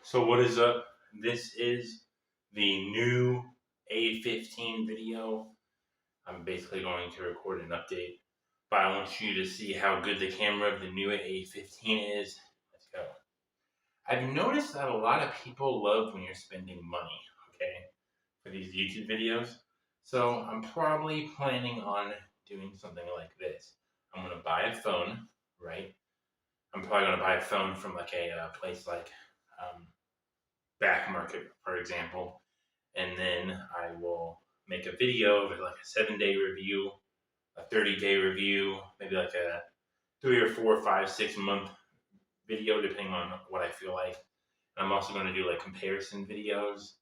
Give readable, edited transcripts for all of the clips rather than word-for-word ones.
So what is up? This is the new A15 video. I'm basically going to record an update, but I want you to see how good the camera of the new A15 is. Let's go. I've noticed that a lot of people love when you're spending money, okay, for these YouTube videos. So I'm probably planning on doing something like this. I'm going to buy a phone, right? I'm probably going to buy a phone from like a place like Back Market, for example, and then I will make a video of it, like a 7-day review, a 30-day review, maybe like a 3 or 4, 5, 6 month video, depending on what I feel like. And I'm also going to do like comparison videos,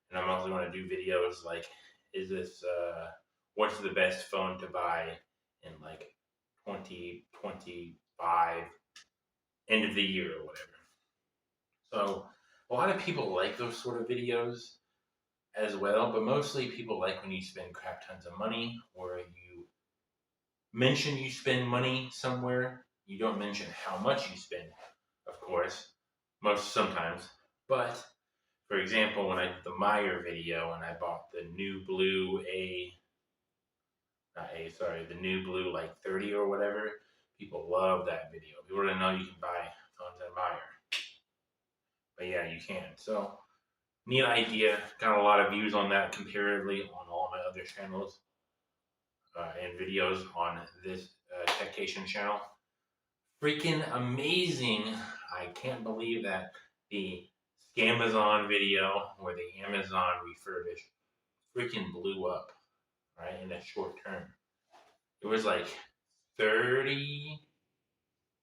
and I'm also going to do videos like, is this what's the best phone to buy in like 2025, end of the year or whatever. So a lot of people like those sort of videos as well, but mostly people like when you spend crap tons of money, or you mention you spend money somewhere. You don't mention how much you spend, of course, sometimes. But for example, when I did the Meyer video and I bought the NUU the NUU like 30 or whatever, people love that video. People didn't know you can buy phones at Meyer, but yeah, you can. So neat idea. Got a lot of views on that comparatively on all my other channels and videos on this Techcation channel. Freaking amazing. I can't believe that the Scamazon video or the Amazon refurbished freaking blew up, right, in a short term. It was like 30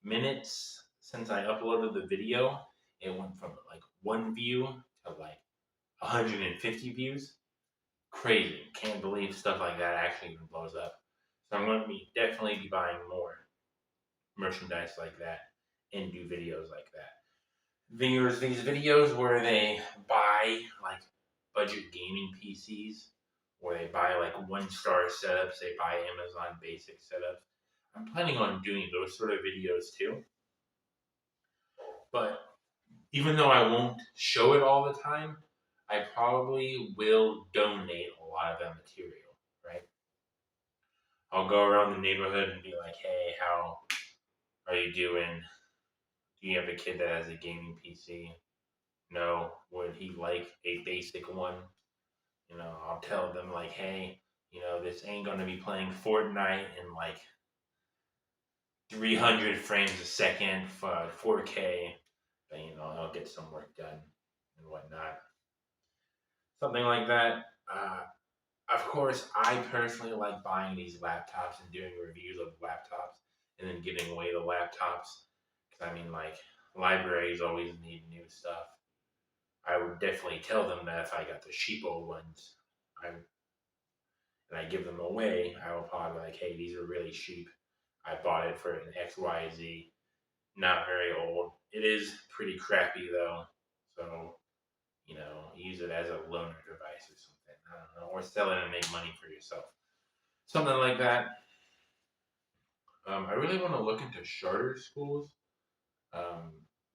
minutes since I uploaded the video. It went from like 1 view to like 150 views. Crazy. Can't believe stuff like that actually even blows up. So I'm going to definitely be buying more merchandise like that and do videos like that. These videos where they buy like budget gaming PCs, or they buy like 1-star setups, they buy Amazon basic setups. I'm planning on doing those sort of videos too. But even though I won't show it all the time, I probably will donate a lot of that material, right? I'll go around the neighborhood and be like, hey, how are you doing? Do you have a kid that has a gaming PC? No. Would he like a basic one? I'll tell them like, hey, this ain't going to be playing Fortnite in like 300 frames a second for 4K, but I'll get some work done and whatnot. Something like that. Of course, I personally like buying these laptops and doing reviews of laptops and then giving away the laptops. Because, like, libraries always need new stuff. I would definitely tell them that if I got the cheapo ones and I give them away, I will probably be like, hey, these are really cheap. I bought it for an XYZ. Not very old. It is pretty crappy, though. So, use it as a loaner device or something. I don't know. Or sell it and make money for yourself. Something like that. I really want to look into charter schools.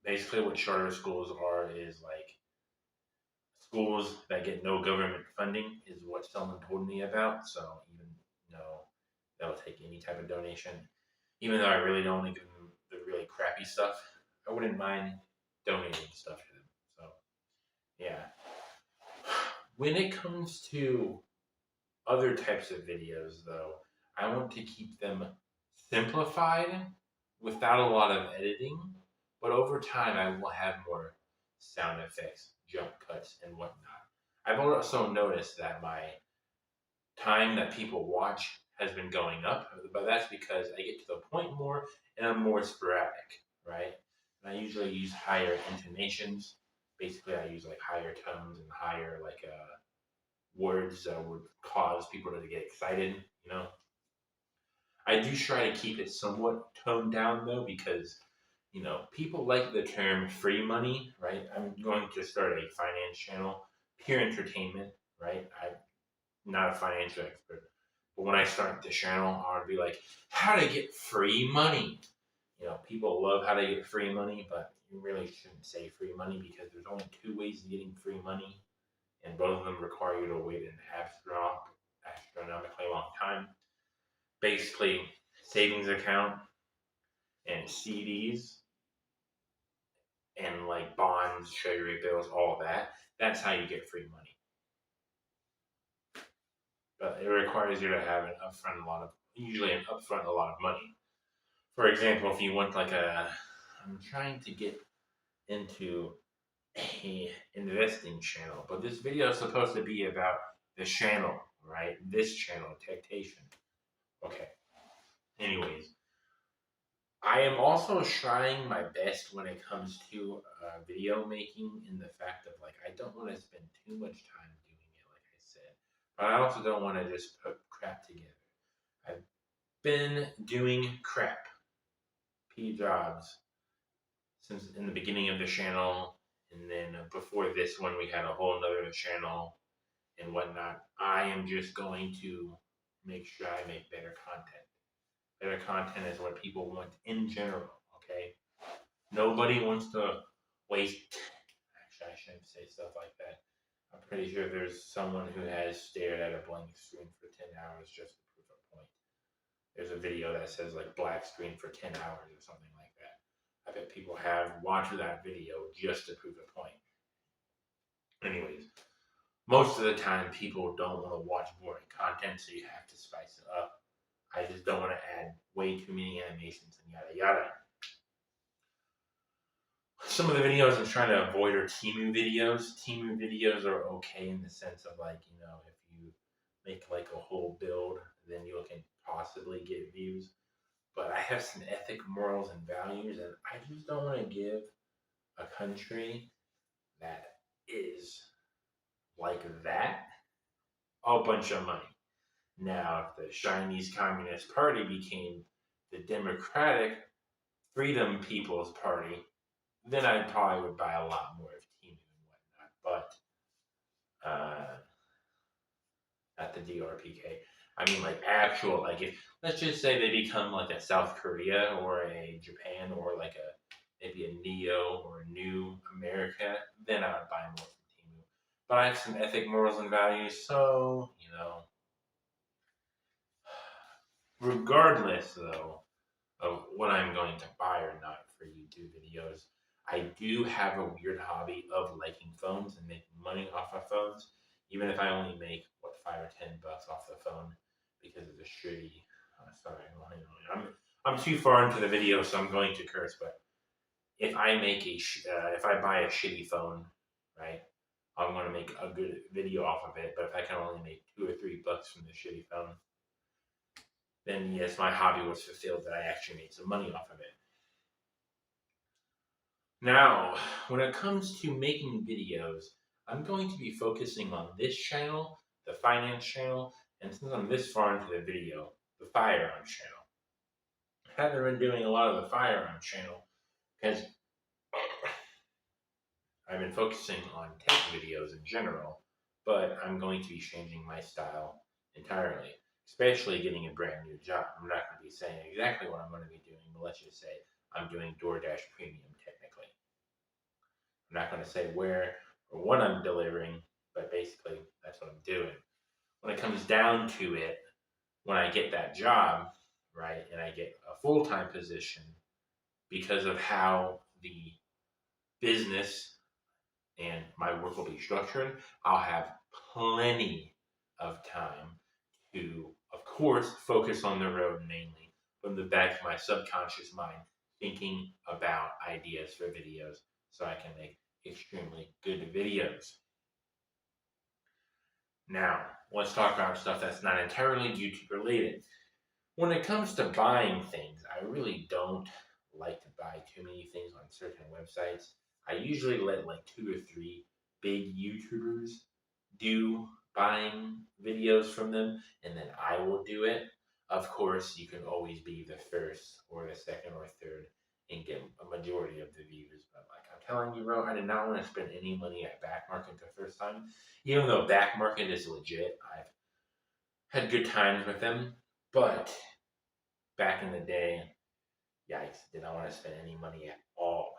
Basically, what charter schools are is like schools that get no government funding, is what someone told me about. So even though they'll take any type of donation, even though I really don't want to give them the really crappy stuff, I wouldn't mind donating stuff to them. So yeah. When it comes to other types of videos, though, I want to keep them simplified without a lot of editing, but over time I will have more sound effects, jump cuts, and whatnot. I've also noticed that my time that people watch has been going up, but that's because I get to the point more and I'm more sporadic, right? And I usually use higher intonations. Basically, I use like higher tones and higher words that would cause people to get excited. I do try to keep it somewhat toned down though, because people like the term free money, right? I'm going to start a finance channel, pure entertainment, right? I'm not a financial expert, but when I start the channel, I want to be like, how to get free money. People love how to get free money, but you really shouldn't say free money because there's only two ways of getting free money, and both of them require you to wait an astronomically long time. Basically, savings account and CDs and like bonds, treasury bills, all of that. That's how you get free money. But it requires you to have usually an upfront a lot of money. For example, if you want I'm trying to get into a investing channel, but this video is supposed to be about the channel, right? This channel, Techtation. Okay. Anyways, I am also trying my best when it comes to video making, in the fact of like I don't want to spend too much time doing it, like I said, but I also don't want to just put crap together. I've been doing crap, P jobs, since in the beginning of the channel, and then before this one, we had a whole nother channel and whatnot. I am just going to make sure I make better content. Better content is what people want in general, okay? Nobody wants to waste. Actually, I shouldn't say stuff like that. I'm pretty sure there's someone who has stared at a blank screen for 10 hours just to prove a point. There's a video that says like black screen for 10 hours or something like that. I bet people have watched that video just to prove a point. Anyways, most of the time people don't want to watch boring content, so you have to spice it up. I just don't want to add way too many animations and yada yada. Some of the videos I'm trying to avoid are Temu videos. Temu videos are okay in the sense of like, if you make like a whole build, then you can possibly get views. But I have some ethic, morals, and values, and I just don't want to give a country that is like that a bunch of money. Now, if the Chinese Communist Party became the Democratic Freedom People's Party, then I probably would buy a lot more of Temu and whatnot. But at the DRPK, I mean, like actual, like if let's just say they become like a South Korea or a Japan or like maybe a Neo or a New America, then I would buy more from Temu. But I have some ethic, morals, and values, so regardless though of what I'm going to buy or not for YouTube videos, I do have a weird hobby of liking phones and making money off of phones, even if I only make $5 or $10 off the phone because of the shitty. Sorry, I'm too far into the video, so I'm going to curse. But if I buy a shitty phone, right, I'm going to make a good video off of it. But if I can only make $2 or $3 from the shitty phone, then yes, my hobby was fulfilled that I actually made some money off of it. Now, when it comes to making videos, I'm going to be focusing on this channel, the finance channel, and since I'm this far into the video, the firearms channel. I haven't been doing a lot of the firearms channel because I've been focusing on tech videos in general, but I'm going to be changing my style entirely, especially getting a brand new job. I'm not going to be saying exactly what I'm going to be doing, but let's just say I'm doing DoorDash Premium technically. I'm not going to say where or what I'm delivering, but basically that's what I'm doing. When it comes down to it, when I get that job, right, and I get a full-time position, because of how the business and my work will be structured, I'll have plenty of time to, of course, focus on the road mainly, from the back of my subconscious mind, thinking about ideas for videos so I can make extremely good videos. Now, let's talk about stuff that's not entirely YouTube related. When it comes to buying things, I really don't like to buy too many things on certain websites. I usually let like 2 or 3 big YouTubers do buying videos from them, and then I will do it. Of course, you can always be the first or the second or third and get a majority of the views. But like I'm telling you, bro, I did not want to spend any money at Back Market the first time. Even though Back Market is legit, I've had good times with them. But back in the day, yikes, did not want to spend any money at all.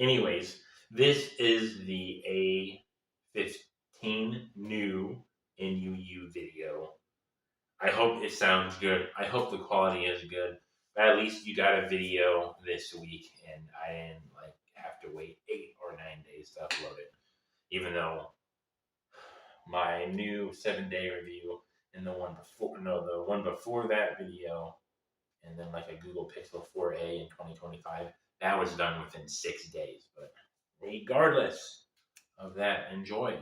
Anyways, this is the A15 new NUU video. I hope it sounds good. I hope the quality is good. But at least you got a video this week, and I didn't like have to wait 8 or 9 days to upload it. Even though my new 7-day review and the one before that video, and then like a Google Pixel 4a in 2025, that was done within 6 days. But regardless of that, enjoy.